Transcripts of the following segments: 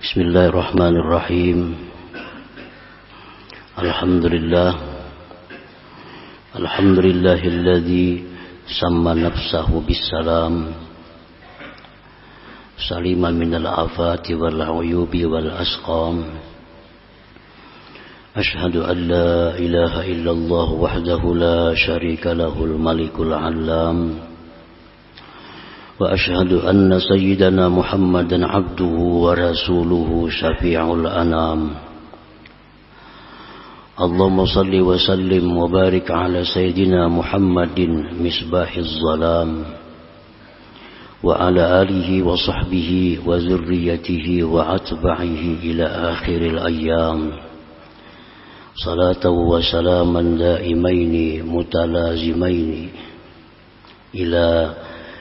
Bismillahirrahmanirrahim. Alhamdulillahilladzi samma nafsahu bissalam salima minal afati wal uyubi wal asqam. Ashhadu an la ilaha illallah wahdahu la syarika lahul malikul alam. Wa ashhadu anna sayyidana Muhammadan abduhu wa rasuluhu syafi'ul anam. Allahumma salli wa sallim wa barik ala sayyidina Muhammadin misbahiz zalam wa ala alihi wa sahbihi wa zurriyatihi wa atba'ihi ila akhiril ayyam. Salatan wa salaman daimaini mutalazimaini ila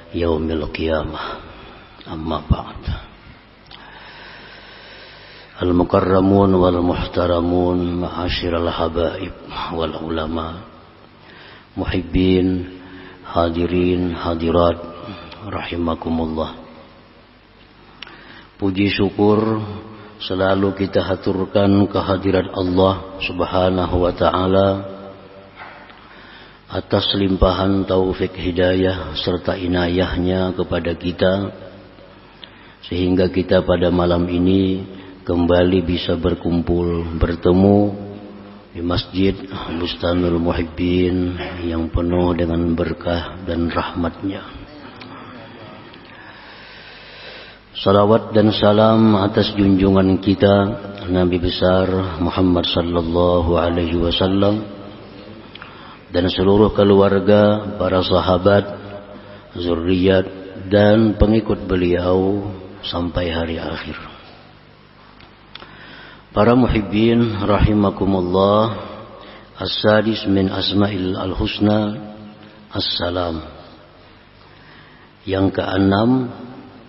yaumil qiyamah. Amma ba'd. Al-mukarramun wal muhtaramun ma'asyiral habaib wal ulama, muhibbin, hadirin, hadirat rahimakumullah. Puji syukur selalu kita haturkan kehadirat Allah Subhanahu wa ta'ala atas limpahan taufik hidayah serta inayahnya kepada kita, sehingga kita pada malam ini kembali bisa berkumpul, bertemu di Masjid Bustanul Muhibbin yang penuh dengan berkah dan rahmatnya. Salawat dan salam atas junjungan kita Nabi besar Muhammad sallallahu alaihi wasallam dan seluruh keluarga, para sahabat, zuriat dan pengikut beliau sampai hari akhir. Para muhibbin rahimakumullah, as-sadis min asma'il al-husna as-salam. Yang keenam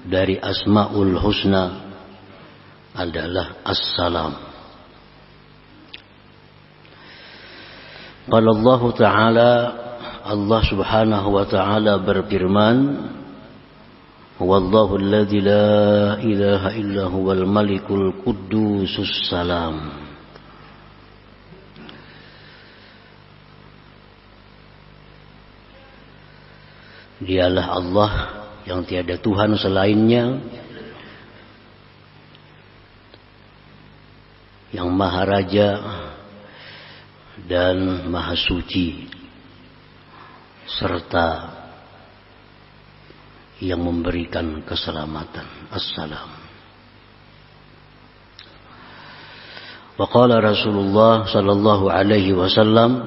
dari asma'ul husna adalah as-salam. Qala Allah Ta'ala, Allah Subhanahu wa Ta'ala berfirman, Wallahu alladzi la ilaha illa huwal malikul quddusus salam. Dialah Allah yang tiada Tuhan selainnya, yang Maha Raja dan Maha Suci, serta yang memberikan keselamatan. Assalam. Wa qala Rasulullah sallallahu alaihi wasallam,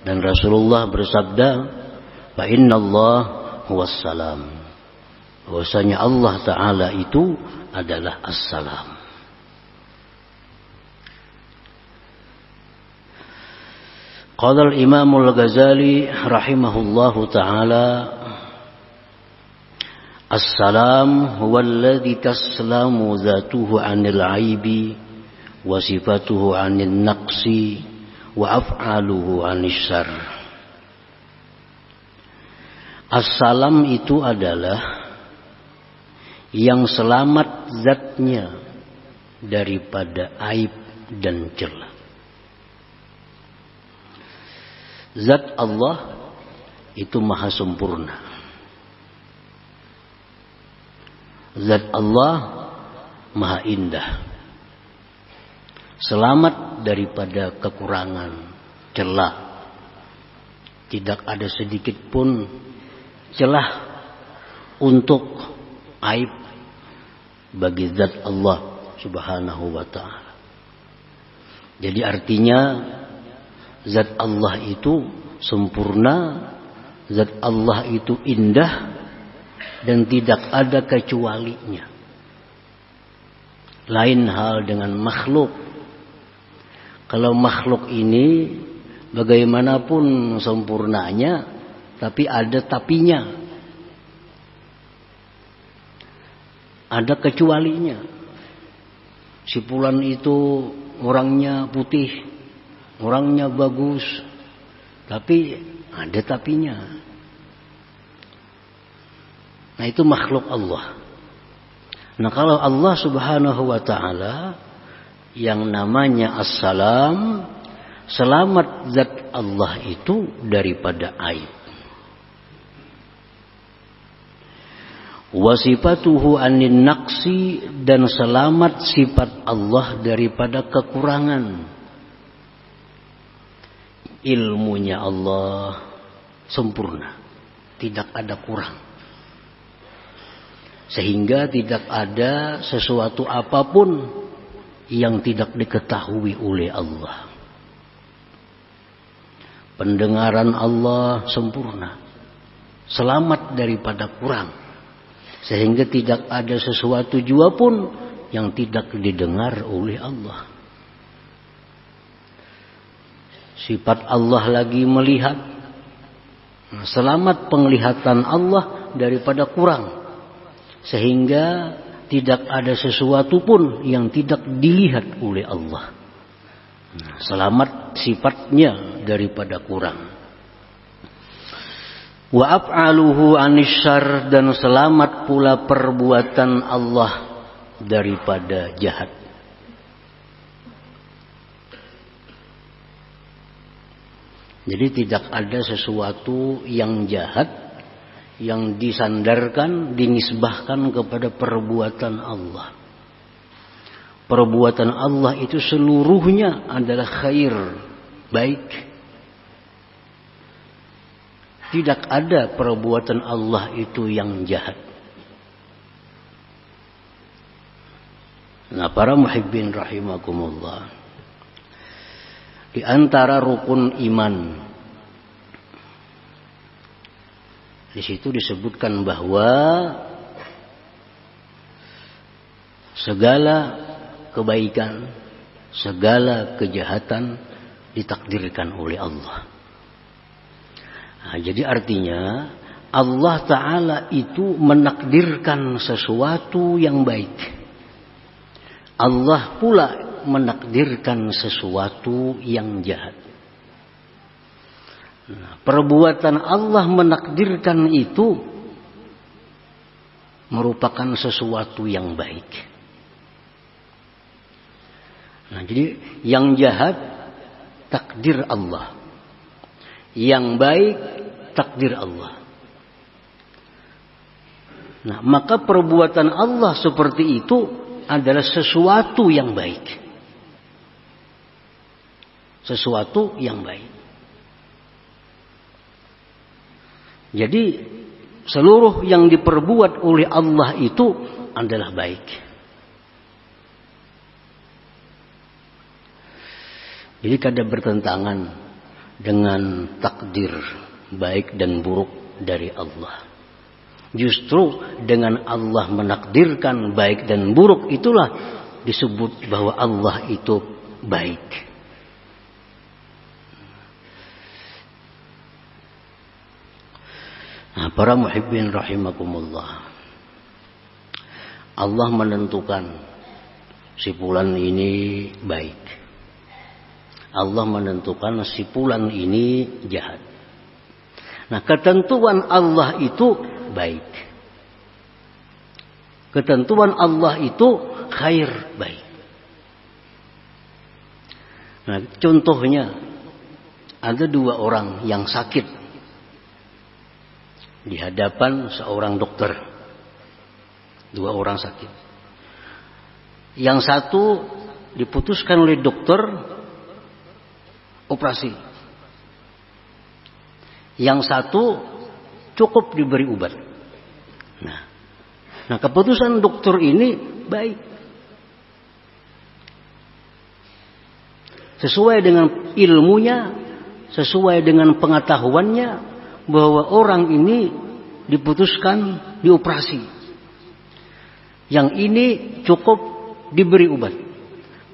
dan Rasulullah bersabda, fa innallah huwas salam. Bahwasanya Allah Ta'ala itu adalah as-salam. Qala al-Imam al-Ghazali rahimahullahu ta'ala, as-salam huwa alladhi taslamu dhatuhu 'anil 'aibi wa sifatuhu 'anil naqsi wa af'aluhu 'anil syarr. As-salam itu adalah yang selamat zatnya daripada aib dan celah. Zat Allah itu maha sempurna. Zat Allah maha indah. Selamat daripada kekurangan, celah. Tidak ada sedikit pun celah untuk aib bagi zat Allah Subhanahu wa ta'ala. Jadi artinya zat Allah itu sempurna, zat Allah itu indah, dan tidak ada kecualinya. Lain hal dengan makhluk. Kalau makhluk ini bagaimanapun sempurnanya, tapi ada tapinya, ada kecualinya. Si fulan itu orangnya putih, orangnya bagus, tapi ada tapinya. Nah, itu makhluk Allah. Nah, kalau Allah Subhanahu wa taala yang namanya As-Salam, selamat zat Allah itu daripada aib. Wasifatuhu anin naqsi, dan selamat sifat Allah daripada kekurangan. Ilmunya Allah sempurna, tidak ada kurang. Sehingga tidak ada sesuatu apapun yang tidak diketahui oleh Allah. Pendengaran Allah sempurna, selamat daripada kurang. Sehingga tidak ada sesuatu jua pun yang tidak didengar oleh Allah. Sifat Allah lagi melihat, selamat penglihatan Allah daripada kurang. Sehingga tidak ada sesuatu pun yang tidak dilihat oleh Allah. Selamat sifatnya daripada kurang. Wa af'aluhu anisyar, dan selamat pula perbuatan Allah daripada jahat. Jadi tidak ada sesuatu yang jahat yang disandarkan, dinisbahkan kepada perbuatan Allah. Perbuatan Allah itu seluruhnya adalah khair, baik. Tidak ada perbuatan Allah itu yang jahat. Nah, para muhibbin rahimakumullah, di antara rukun iman, di situ disebutkan bahwa segala kebaikan, segala kejahatan ditakdirkan oleh Allah. Nah, jadi artinya Allah Ta'ala itu menakdirkan sesuatu yang baik. Allah pula menakdirkan sesuatu yang jahat. Nah, perbuatan Allah menakdirkan itu merupakan sesuatu yang baik. Nah, jadi yang jahat takdir Allah, yang baik takdir Allah. Nah, maka perbuatan Allah seperti itu adalah sesuatu yang baik. Sesuatu yang baik. Jadi seluruh yang diperbuat oleh Allah itu adalah baik. Jadi kada bertentangan dengan takdir baik dan buruk dari Allah. Justru dengan Allah menakdirkan baik dan buruk itulah disebut bahwa Allah itu baik. Nah, para muhibbin rahimakumullah, Allah menentukan si fulan ini baik. Allah menentukan si fulan ini jahat. Nah, ketentuan Allah itu baik. Ketentuan Allah itu khair, baik. Nah, contohnya ada dua orang yang sakit di hadapan seorang dokter. Dua orang sakit. Yang satu diputuskan oleh dokter operasi. Yang satu cukup diberi obat. Nah, keputusan dokter ini baik. Sesuai dengan ilmunya, sesuai dengan pengetahuannya, bahwa orang ini diputuskan dioperasi. Yang ini cukup diberi obat.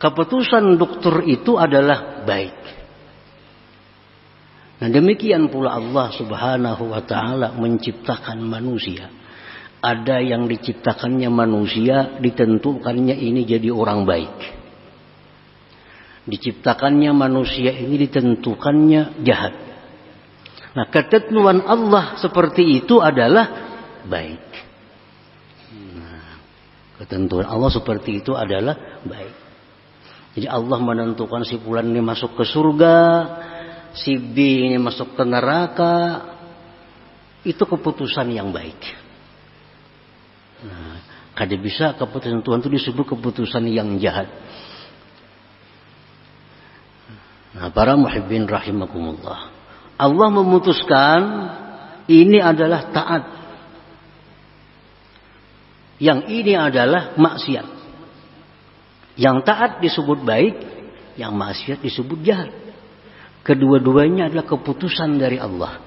Keputusan dokter itu adalah baik. Nah, demikian pula Allah Subhanahu wa ta'ala menciptakan manusia. Ada yang diciptakannya manusia, ditentukannya ini jadi orang baik. Diciptakannya manusia ini ditentukannya jahat. Nah, ketentuan Allah seperti itu adalah baik. Nah, Ketentuan Allah seperti itu adalah baik. Jadi Allah menentukan si fulan ini masuk ke surga, si B ini masuk ke neraka, itu keputusan yang baik. Nah, kada bisa keputusan Tuhan itu disebut keputusan yang jahat. Nah, para muhibbin rahimakumullah, Allah memutuskan ini adalah taat, yang ini adalah maksiat. Yang taat disebut baik, yang maksiat disebut jahat. Kedua-duanya adalah keputusan dari Allah.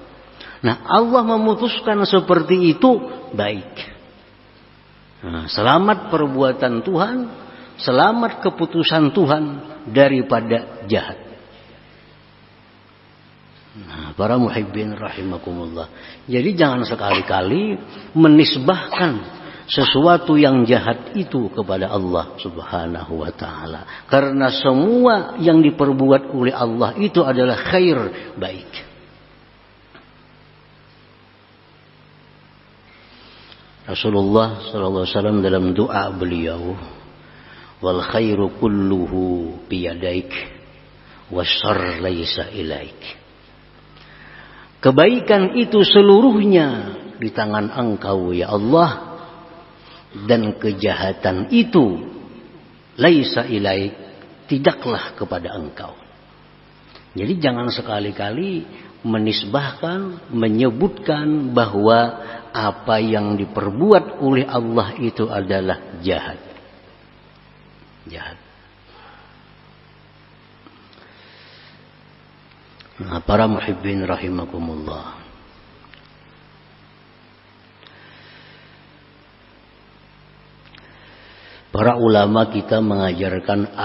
Nah, Allah memutuskan seperti itu baik. Nah, selamat perbuatan Tuhan, selamat keputusan Tuhan daripada jahat. Nah, para muhibbin rahimakumullah. Jadi jangan sekali-kali menisbahkan sesuatu yang jahat itu kepada Allah Subhanahu wa ta'ala. Karena semua yang diperbuat oleh Allah itu adalah khair, baik. Rasulullah sallallahu alaihi wasallam dalam doa beliau, wal khairu kulluhu biyadaik wasyarr laisa ilaik. Kebaikan itu seluruhnya di tangan Engkau ya Allah, dan kejahatan itu laisa ilaik, tidaklah kepada Engkau. Jadi jangan sekali-kali menisbahkan, menyebutkan bahwa apa yang diperbuat oleh Allah itu adalah jahat. Jahat. Nah, para muhibbin rahimakumullah, para ulama kita mengajarkan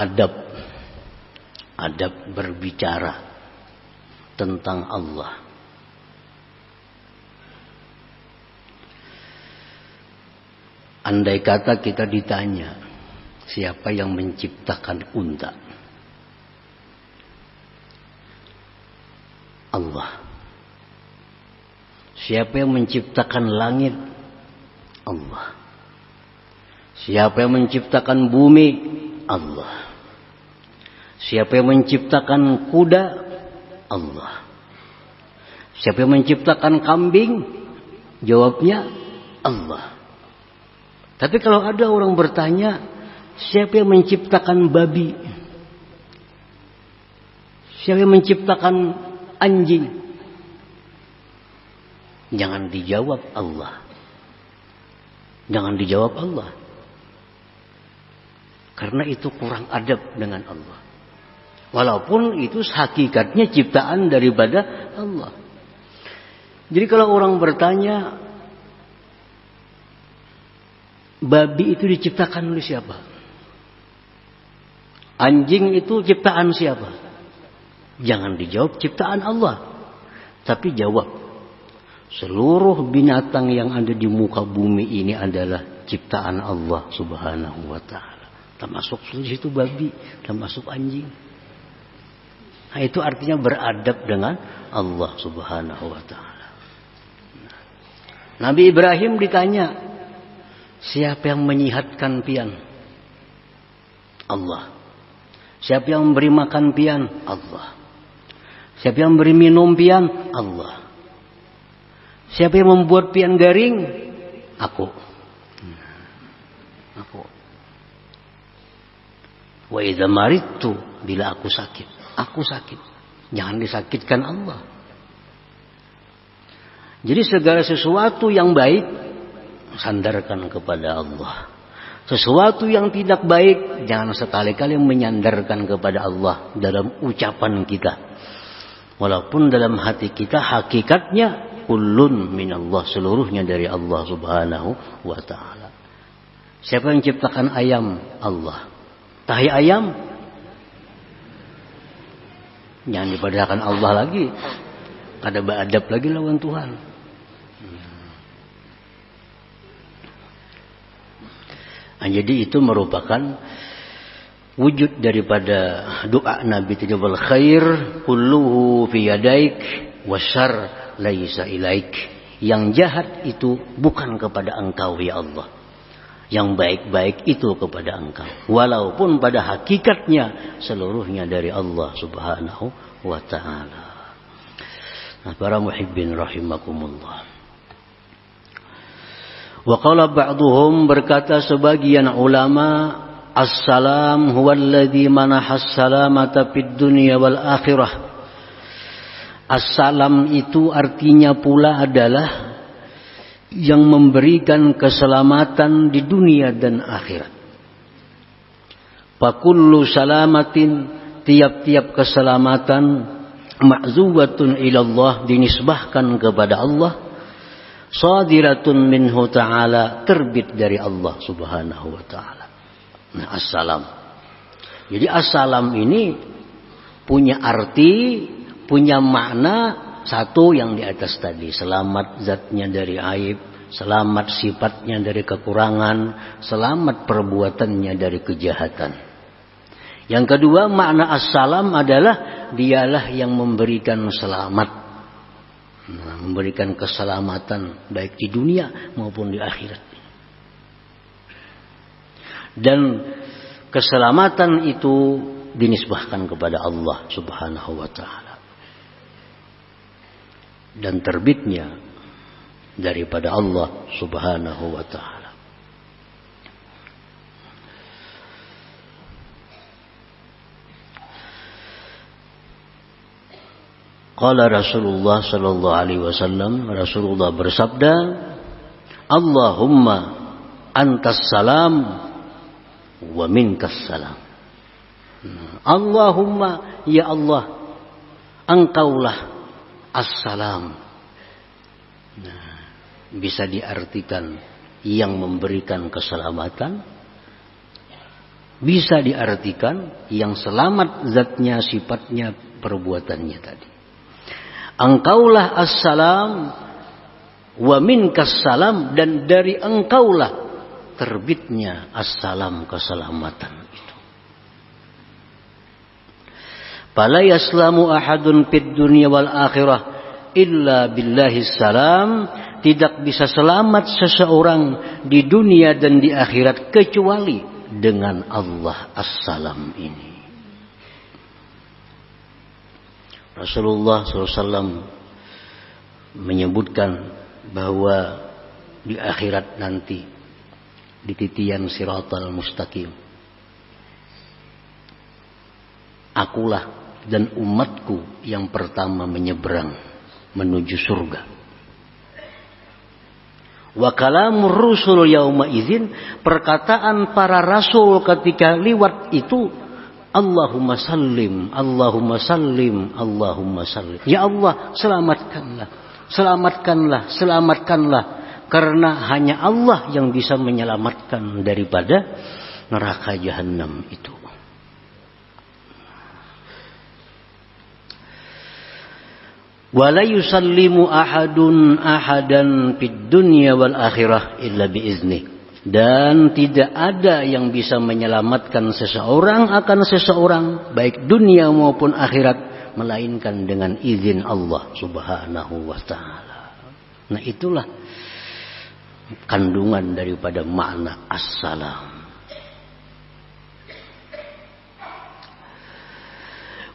adab berbicara tentang Allah. Andai kata kita ditanya, siapa yang menciptakan unta? Allah. Siapa yang menciptakan langit? Allah. Siapa yang menciptakan bumi? Allah. Siapa yang menciptakan kuda? Allah. Siapa yang menciptakan kambing? Jawabnya Allah. Tapi kalau ada orang bertanya, siapa yang menciptakan babi? Siapa yang menciptakan anjing? Jangan dijawab Allah. Jangan dijawab Allah. Karena itu kurang adab dengan Allah. Walaupun itu hakikatnya ciptaan daripada Allah. Jadi kalau orang bertanya, babi itu diciptakan oleh siapa? Anjing itu ciptaan siapa? Jangan dijawab ciptaan Allah. Tapi jawab, seluruh binatang yang ada di muka bumi ini adalah ciptaan Allah Subhanahu wa ta'ala. Termasuk situ babi, termasuk anjing. Nah, itu artinya beradab dengan Allah Subhanahu wa ta'ala. Nabi Ibrahim ditanya, siapa yang menyihatkan pian? Allah. Siapa yang memberi makan pian? Allah. Siapa yang memberi minum pian? Allah. Siapa yang membuat pian garing? Aku. Aku. Wa idza maridtu, bila aku sakit, aku sakit. Jangan disakitkan Allah. Jadi segala sesuatu yang baik sandarkan kepada Allah. Sesuatu yang tidak baik jangan sekali-kali menyandarkan kepada Allah dalam ucapan kita. Walaupun dalam hati kita hakikatnya kullun minallah, seluruhnya dari Allah Subhanahu wa ta'ala. Siapa yang menciptakan ayam? Allah. Tahi ayam jangan dipadahkan Allah lagi. Ada beradab lagi lawan Tuhan. Nah, jadi itu merupakan wujud daripada doa Nabi Tijabal Khair kulluhu fi yadaik wasyarr laisa ilaik. Yang jahat itu bukan kepada engkau ya Allah. yang baik-baik itu kepada engkau. Walaupun pada hakikatnya seluruhnya dari Allah subhanahu wa ta'ala. Nah, para muhibbin rahimakumullah. Wa qala ba'duhum, berkata sebagian ulama, as-salam huwa alladhi manahas salamata fid dunya wal akhirah. As-salam itu artinya pula adalah yang memberikan keselamatan di dunia dan akhirat. Fakullu salamatin, tiap-tiap keselamatan, ma'zuwatun ilallah, dinisbahkan kepada Allah, sadiratun minhu ta'ala, terbit dari Allah subhanahu wa ta'ala. Nah, assalam. Jadi assalam ini punya arti, punya makna satu yang di atas tadi, selamat zatnya dari aib, selamat sifatnya dari kekurangan, selamat perbuatannya dari kejahatan. Yang kedua, makna assalam adalah dialah yang memberikan selamat, memberikan keselamatan baik di dunia maupun di akhirat. Dan keselamatan itu dinisbahkan kepada Allah subhanahu wa ta'ala. Dan terbitnya daripada Allah subhanahu wa ta'ala. Qala Rasulullah sallallahu alaihi wasallam, Rasulullah bersabda, Allahumma antas salam wa minkas salam. Allahumma, ya Allah, engkaulah as-salam. Nah, bisa diartikan yang memberikan keselamatan, bisa diartikan yang selamat zatnya, sifatnya, perbuatannya tadi. Engkaulah as-salam wa minkas salam, dan dari engkaulah terbitnya as-salam, keselamatan itu. Fala yaslamu ahadun fid dunya wal akhirah illa billahi salam. Tidak bisa selamat seseorang di dunia dan di akhirat kecuali dengan Allah as-salam ini. Rasulullah SAW menyebutkan bahwa di akhirat nanti, di titian siratal mustaqim, akulah dan umatku yang pertama menyeberang menuju surga. Wa kalamur rusul yauma idzin, perkataan para rasul ketika liwat itu, Allahumma sallim, Allahumma sallim, Allahumma sallim. Ya Allah, selamatkanlah, selamatkanlah, selamatkanlah. Karena hanya Allah yang bisa menyelamatkan daripada neraka jahanam itu. Wala yusallimu ahadun ahadan fid dunya wal akhirah illa biizni. Dan tidak ada yang bisa menyelamatkan seseorang akan seseorang baik dunia maupun akhirat melainkan dengan izin Allah subhanahu wa ta'ala. Nah, itulah kandungan daripada makna as-salam.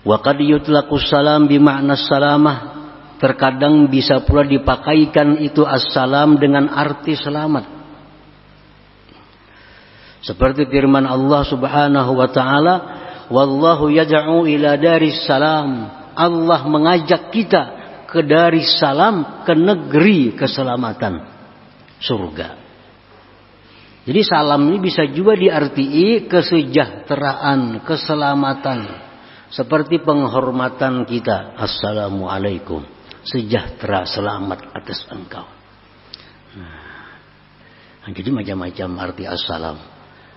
Wa qad yutlaqu salam bi makna salamah. Terkadang bisa pula dipakaikan itu as-salam dengan arti selamat. Seperti firman Allah subhanahu wa ta'ala, wallahu yad'u ila daris salam. Allah mengajak kita ke daris salam, ke negeri keselamatan, surga. Jadi salam ini bisa juga diartii kesejahteraan, keselamatan. Seperti penghormatan kita, assalamualaikum. Sejahtera, selamat atas engkau. Nah, jadi macam-macam arti assalam.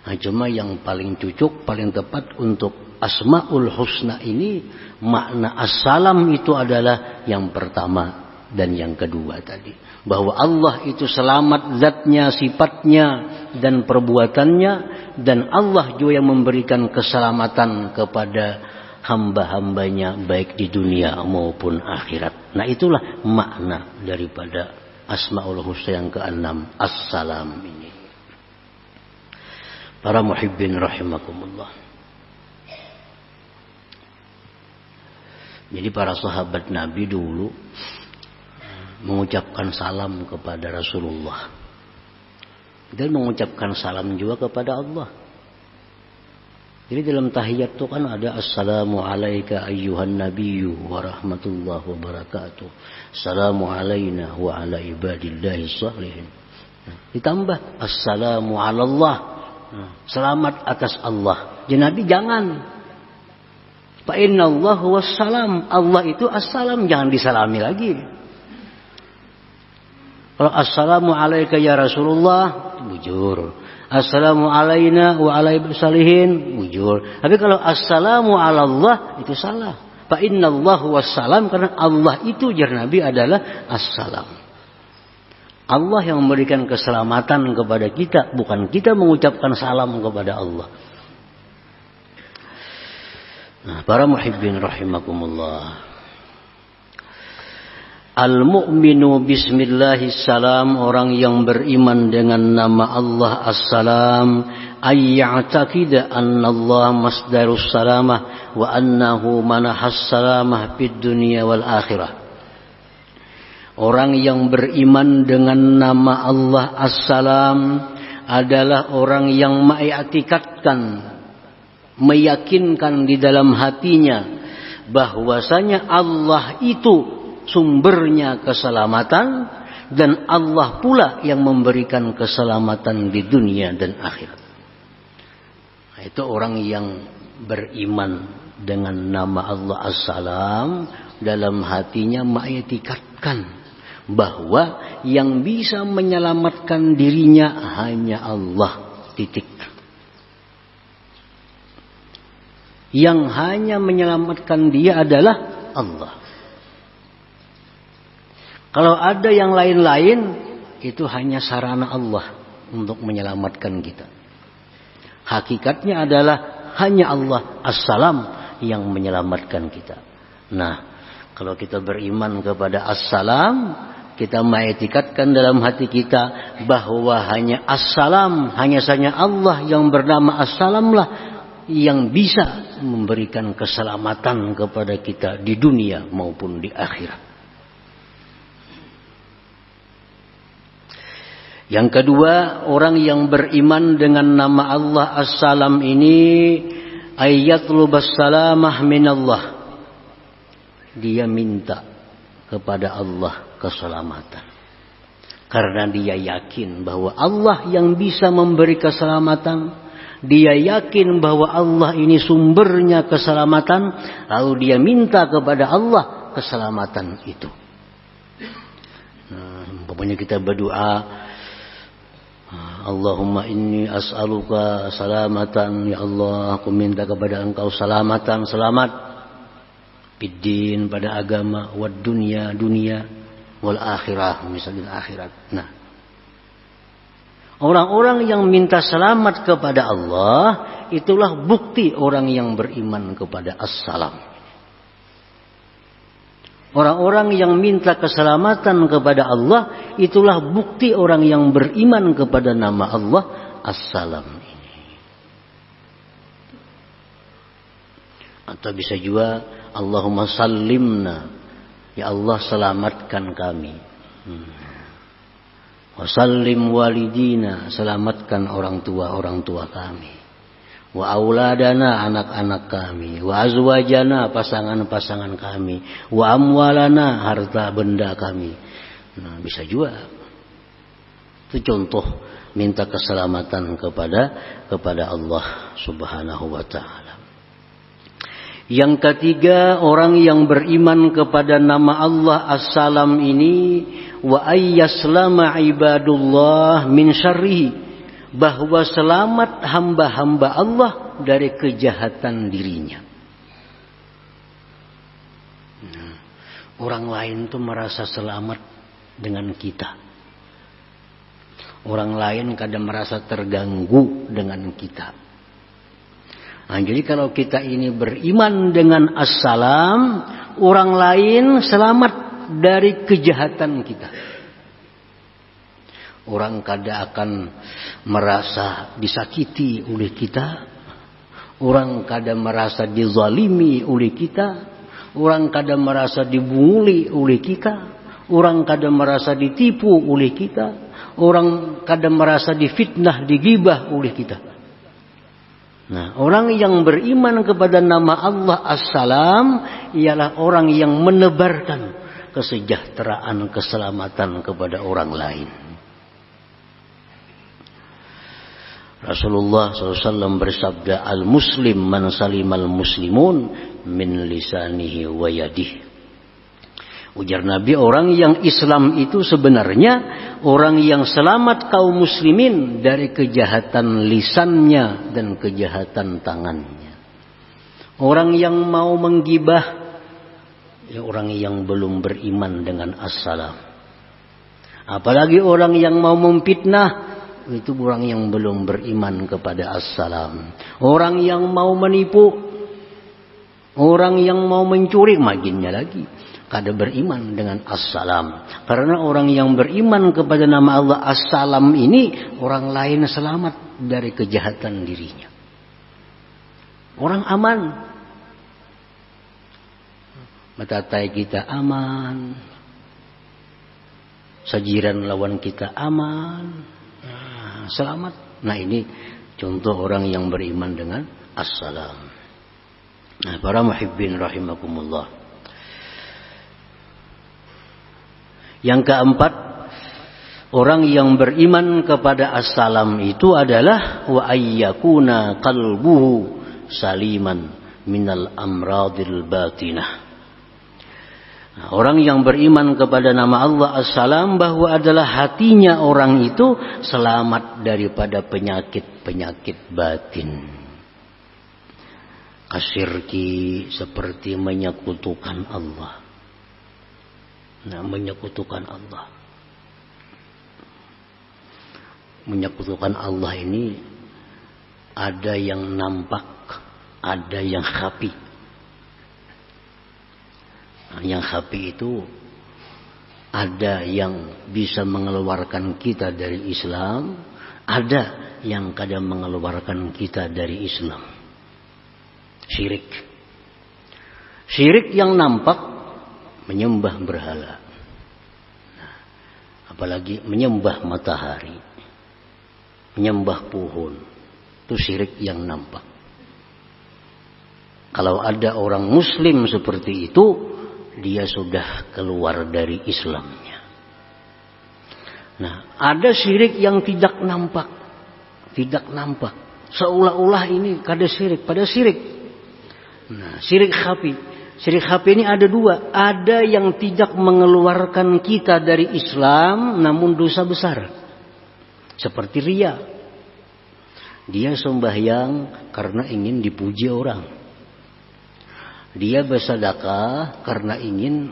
Nah, cuma yang paling cocok, paling tepat untuk Asmaul Husna ini, makna assalam itu adalah yang pertama dan yang kedua tadi. Bahwa Allah itu selamat zatnya, sifatnya, dan perbuatannya. Dan Allah juga yang memberikan keselamatan kepada hamba-hambanya baik di dunia maupun akhirat. Nah, itulah makna daripada Asmaul Husna yang ke-6, As-Salam ini. Para muhibbin rahimakumullah. Jadi para sahabat Nabi dulu mengucapkan salam kepada Rasulullah dan mengucapkan salam juga kepada Allah. Jadi dalam tahiyat itu kan ada assalamu alayka ayyuhan nabiyyu wa rahmatullahi wa barakatuh. Assalamu alayna wa ala ibadillahi shalihin. Ditambah assalamu ala Allah. Selamat atas Allah. Jadi Nabi jangan. Fa innallahu wassalam. Allah itu assalam, jangan disalami lagi. Kalau assalamu alayka ya Rasulullah, bujur. Assalamu alayna wa ala ibadillahis bujur. Tapi kalau assalamu ala Allah itu salah. Fa innallahu wassalam, karena Allah itu jar Nabi adalah assalam. Allah yang memberikan keselamatan kepada kita, bukan kita mengucapkan salam kepada Allah. Nah, para muhibbin rahimakumullah. Al-mu'minu bismillahis-salam, orang yang beriman dengan nama Allah as-salam, ayya'taqida anna Allah masdarus salamah wa annahu manahas salamah fid dunya wal akhirah. Orang yang beriman dengan nama Allah as-salam adalah orang yang mengiktikadkan, meyakinkan di dalam hatinya bahwasanya Allah itu sumbernya keselamatan dan Allah pula yang memberikan keselamatan di dunia dan akhirat. Nah, itu orang yang beriman dengan nama Allah as-salam, dalam hatinya mengiktikadkan bahwa yang bisa menyelamatkan dirinya hanya Allah, titik. Yang hanya menyelamatkan dia adalah Allah. Kalau ada yang lain-lain, itu hanya sarana Allah untuk menyelamatkan kita. Hakikatnya adalah hanya Allah as-salam yang menyelamatkan kita. Nah, kalau kita beriman kepada as-salam, kita mengiktikadkan dalam hati kita bahwa hanya as-salam, hanya saja Allah yang bernama as-salam lah yang bisa memberikan keselamatan kepada kita di dunia maupun di akhirat. Yang kedua, orang yang beriman dengan nama Allah as-salam ini ayatlubas salamah minallah. Dia minta kepada Allah keselamatan. Karena dia yakin bahwa Allah yang bisa memberi keselamatan. Dia yakin bahwa Allah ini sumbernya keselamatan. Lalu dia minta kepada Allah keselamatan itu. Nah, pokoknya kita berdoa, Allahumma inni as'aluka salamatan, ya Allah, aku minta kepada engkau selamatan, selamat fiddin, pada agama, wad dunya, dunia, wal akhirah, misalnya akhirat. Nah, orang-orang yang minta selamat kepada Allah, itulah bukti orang yang beriman kepada as-salam. Orang-orang yang minta keselamatan kepada Allah, itulah bukti orang yang beriman kepada nama Allah as-salam ini. Atau bisa juga Allahumma sallimna, ya Allah selamatkan kami. Wa sallim walidina, selamatkan orang tua kami. Wa auladana, anak-anak kami. Wa azwajana, pasangan-pasangan kami. Wa amwalana, harta benda kami. Nah, bisa juga. Itu contoh minta keselamatan kepada Allah Subhanahu wa taala. Yang ketiga, orang yang beriman kepada nama Allah as-salam ini, wa ayyaslama ibadullah min syarrihi, bahwa selamat hamba-hamba Allah dari kejahatan dirinya. Nah, orang lain tuh merasa selamat dengan kita. Orang lain kadang merasa terganggu dengan kita. Nah, jadi kalau kita ini beriman dengan as-salam, orang lain selamat dari kejahatan kita. Orang kadang akan merasa disakiti oleh kita. Orang kadang merasa dizalimi oleh kita. Orang kadang merasa dibunguli oleh kita. Orang kadang merasa ditipu oleh kita. Orang kadang merasa difitnah, digibah oleh kita. Nah, orang yang beriman kepada nama Allah As-Salam ialah orang yang menebarkan kesejahteraan, keselamatan kepada orang lain. Rasulullah SAW bersabda, al-muslim man salimal muslimun min lisanihi wa yadihi. Ujar Nabi, orang yang Islam itu sebenarnya orang yang selamat kaum muslimin dari kejahatan lisannya dan kejahatan tangannya. Orang yang mau menggibah, ya orang yang belum beriman dengan as-salam. Apalagi orang yang mau memfitnah, itu orang yang belum beriman kepada as-salam. Orang yang mau menipu, orang yang mau mencuri, makinnya lagi kada beriman dengan as-salam. Karena orang yang beriman kepada nama Allah as-salam ini, orang lain selamat dari kejahatan dirinya. Orang aman. Matatai kita aman. Sajiran lawan kita aman. Selamat. Nah, ini contoh orang yang beriman dengan as-salam. Nah, para muhibbin rahimakumullah. Yang keempat, orang yang beriman kepada as-salam itu adalah wa ayyakuna qalbuhu saliman minal amradil batinah. Nah, orang yang beriman kepada nama Allah As-Salam bahwa adalah hatinya orang itu selamat daripada penyakit-penyakit batin. Kasyirki, seperti menyekutukan Allah. Nah, menyekutukan Allah. Menyekutukan Allah ini ada yang nampak, ada yang khafi. Yang khafi itu ada yang bisa mengeluarkan kita dari Islam, ada yang kadang mengeluarkan kita dari Islam. Syirik. Syirik yang nampak menyembah berhala. Nah, apalagi menyembah matahari, menyembah pohon. Itu syirik yang nampak. Kalau ada orang muslim seperti itu, dia sudah keluar dari Islamnya. Nah, ada syirik yang tidak nampak. Tidak nampak. Seolah-olah ini kada syirik, pada syirik. Nah, syirik khafi. Syirik khafi ini ada dua. Ada yang tidak mengeluarkan kita dari Islam, namun dosa besar. Seperti riya. Dia sembahyang karena ingin dipuji orang. Dia bersedekah karena ingin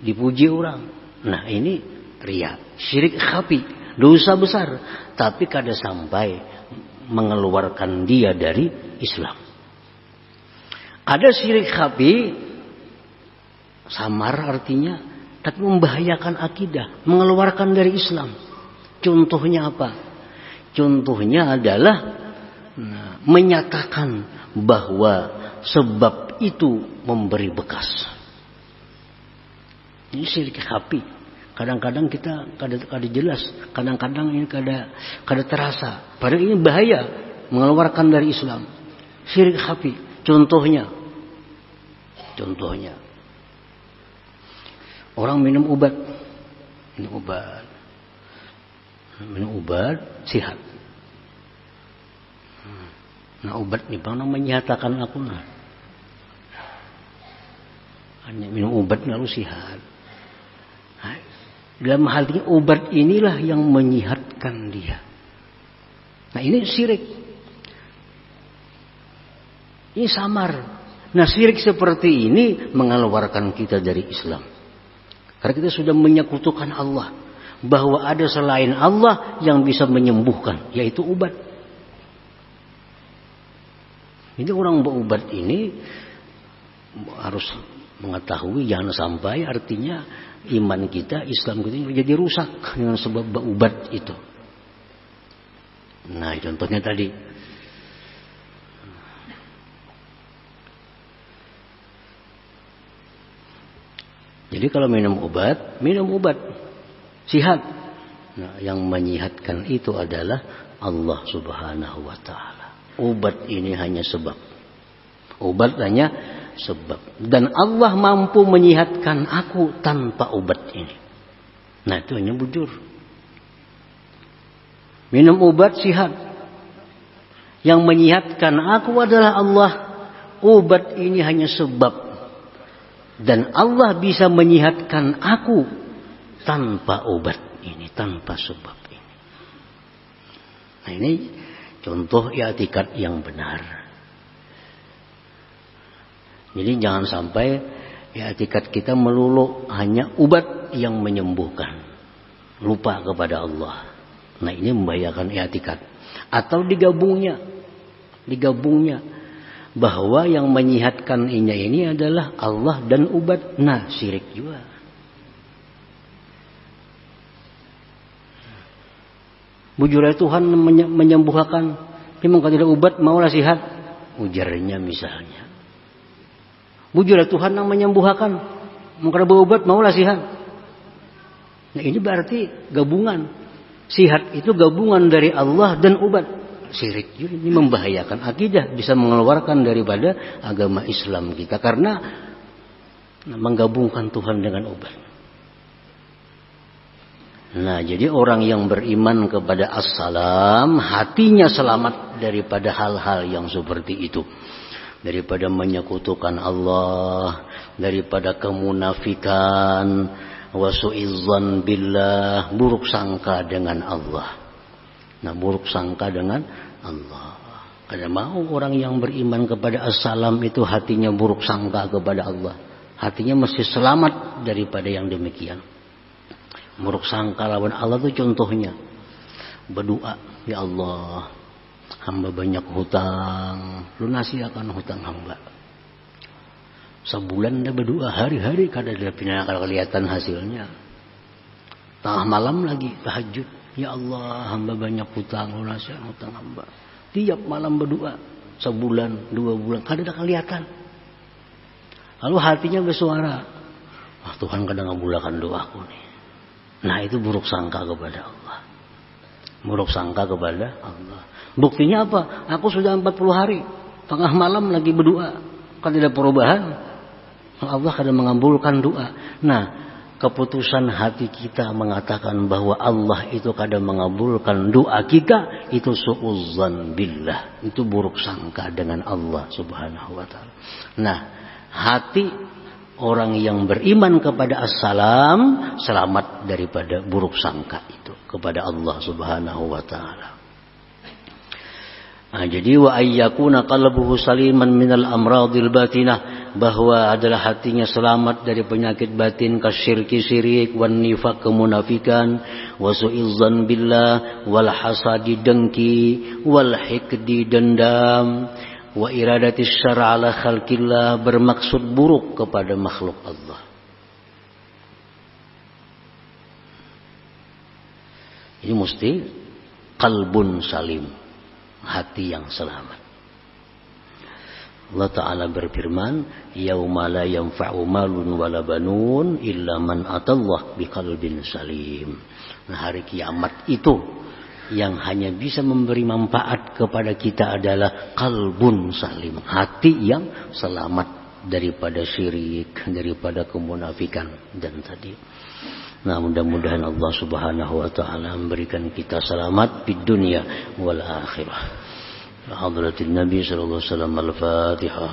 dipuji orang. Nah, ini riya, syirik khafi, dosa besar, tapi kada sampai mengeluarkan dia dari Islam. Ada syirik khafi, samar artinya, tapi membahayakan akidah, mengeluarkan dari Islam. Contohnya apa? Contohnya adalah menyatakan bahwa sebab itu memberi bekas. Ini syirik khafi. Kadang-kadang kita kada jelas, kadang-kadang ini kada terasa. Padahal ini bahaya, mengeluarkan dari Islam. Syirik khafi. Contohnya orang minum obat, minum obat sihat. Nah, obat ni bang menyatakan aku nah. Hanya minum obat lalu sihat. Nah, dalam hal ini obat inilah yang menyihatkan dia. Nah, ini syirik. Ini samar. Nah, syirik seperti ini mengeluarkan kita dari Islam. Karena kita sudah menyekutukan Allah. Bahwa ada selain Allah yang bisa menyembuhkan, yaitu obat. Ini orang berobat ini harus Mengetahui jangan sampai artinya iman kita, Islam kita jadi rusak dengan sebab ubat itu. Nah, contohnya tadi. Jadi kalau minum obat, sihat. Nah, yang menyihatkan itu adalah Allah Subhanahu wa taala. Obat ini hanya sebab. Obat hanya sebab. Dan Allah mampu menyihatkan aku tanpa obat ini. Nah, itu hanya bujur. Minum obat sihat. Yang menyihatkan aku adalah Allah. Obat ini hanya sebab. Dan Allah bisa menyihatkan aku tanpa obat ini, tanpa sebab ini. Nah, ini contoh i'tikad yang benar. Jadi jangan sampai i'tikad kita melulu hanya obat yang menyembuhkan. Lupa kepada Allah. Nah, ini membahayakan i'tikad. Atau digabungnya bahwa yang menyihatkan ini adalah Allah dan obat. Nah, syirik juga. Bujurnya Tuhan menyembuhkan. Memang kalau tidak obat maulah sihat. Ujarnya misalnya. Bujurnya Tuhan yang menyembuhkan. Maka berobat maulah sihat. Nah, ini berarti gabungan. Sihat itu gabungan dari Allah dan obat. Syirik juga. Ini membahayakan akidah. Bisa mengeluarkan daripada agama Islam kita. Karena menggabungkan Tuhan dengan obat. Nah, jadi orang yang beriman kepada As-Salam, hatinya selamat daripada hal-hal yang seperti itu. Daripada menyekutukan Allah, daripada kemunafikan, wasu'izzan billah, buruk sangka dengan Allah. Nah, buruk sangka dengan Allah. Kada mau orang yang beriman kepada As-Salam itu hatinya buruk sangka kepada Allah. Hatinya mesti selamat daripada yang demikian. Buruk sangka lawan Allah itu contohnya. Berdoa, ya Allah, hamba banyak hutang, lunasi akan hutang hamba. Sebulan dah berdoa, hari-hari kada ada kalau kelihatan hasilnya. Tengah malam lagi tahajud, ya Allah, hamba banyak hutang, lunasi akan hutang hamba. Tiap malam berdoa, sebulan, 2 bulan, kada ada kelihatan. Lalu hatinya bersuara, Tuhan kadang ngabulkan doaku nih. Nah, itu buruk sangka kepada Allah. Buruk sangka kepada Allah. Buktinya apa? Aku sudah 40 hari. Tengah malam lagi berdoa. Kan tidak perubahan. Allah kadang mengabulkan doa. Nah, keputusan hati kita mengatakan bahwa Allah itu kadang mengabulkan doa kita. Itu su'uzzan billah. Itu buruk sangka dengan Allah Subhanahu wa ta'ala. Nah, hati orang yang beriman kepada As-Salam selamat daripada buruk sangka itu kepada Allah Subhanahu wa taala. Nah, jadi wa ayyakuna qalbuhu saliman minal amradil batinah, bahwa adalah hatinya selamat dari penyakit batin kasyirki syirik, wan nifaq kemunafikan, wa su'izzan billah, wal hasadi dengki, wal hikdi dendam, wa iradatis syara' ala khalqillah, bermaksud buruk kepada makhluk Allah. Ini mesti qalbun salim, hati yang selamat. Allah Ta'ala berfirman, yauma la yanfa'u malun wala banun illa man atallah biqalbin salim. Nah, hari kiamat itu yang hanya bisa memberi manfaat kepada kita adalah qalbun salim, hati yang selamat daripada syirik, daripada kemunafikan dan tadi. Nah, mudah-mudahan Allah Subhanahu wa taala memberikan kita selamat di dunia wal akhirah. Hadratin Nabi sallallahu alaihi wasallam, al-Fatihah.